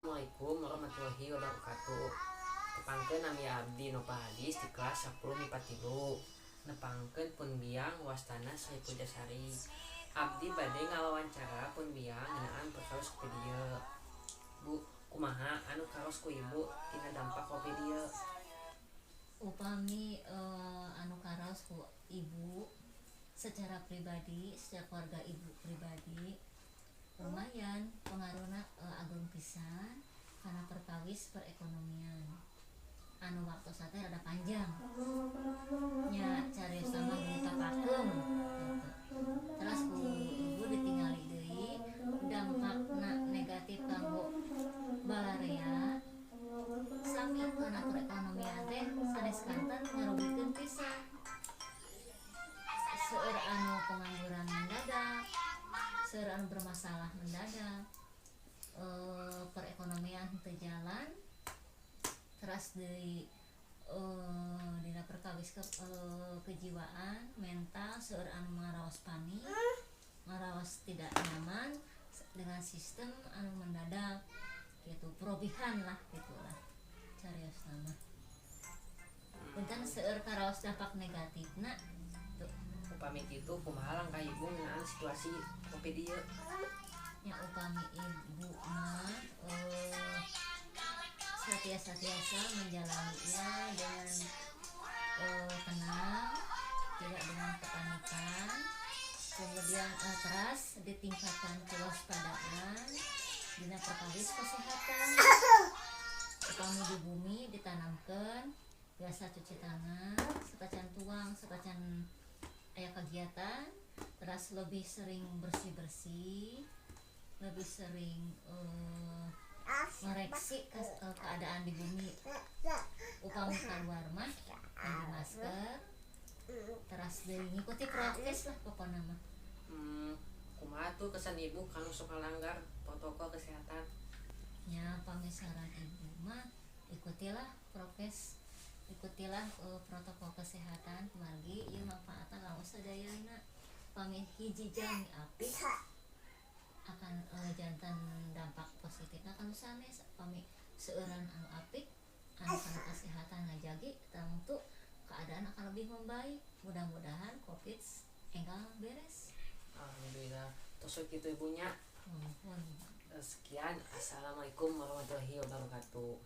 Assalamualaikum warahmatullahi wabarakatuh. Tepangkeun nami abdi Nova Hadis di kelas 10 MIPA 3. Nepangkeun pun biang wastana Sri Pujasari. Abdi bade ngawawancara pun biang ngeunaan perkawis ku dieu. Bu, kumaha anu karos ku ibu tina dampak kopi dieu? Upami anu karaos ku ibu secara pribadi, secara keluarga ibu pribadi lumayan pengaruhna agung pisan karena perkawis perekonomian anu waktu sate rada panjang nya cari sama berita pakem gitu. Terus ku ibu ditinggali deui dampakna negatif kanggo balarea sami karena perekonomian teh sanes kanten ngarugikeun pisan seueur anu pengangguran mendadak, seueur anu bermasalah mendadak, perekonomian teu jalan, teras deui dina perkawis kejiwaan mental seueur anu ngaraos panik, ngaraos tidak nyaman dengan sistem anu mendadak gitu, perubahan lah gitulah carios nama punten seueur karaos dampak negatifna tuh. Upami kitu kumaha langkah ibu ngeunaan situasi kopi dieu? Nya upami ibu mah satiasa menjalaninya dengan tenang, tidak dengan kepanikan, kemudian teras ditingkatkan kewaspadaan dina perkawis kesehatan. Upami di bumi ditanamkan biasa cuci tangan, sekacan tuang, sekacan aya kegiatan, terus lebih sering bersih-bersih, lebih sering ngoreksi keadaan di bumi. Upami keluar mah pakai masker, terus ngikuti prokes lah pokoknya mah. Kumaha tuh kesan ibu kanu sok ngalanggar protokol kesehatan? Ya pamisaran ibu mah ikutilah prokes, ikutilah protokol kesehatan margi ieu manfaatna kanggo sadayana. Pami hiji jami apik akan jantan dampak positifna kanu sanes. Pami seueuran anu apik anu kana kesehatan ngajagi tentu keadaan akan lebih membaik. Mudah-mudahan covid enggal beres. Alhamdulillah. Tos kitu ibunya. Sekian. Assalamualaikum warahmatullahi wabarakatuh.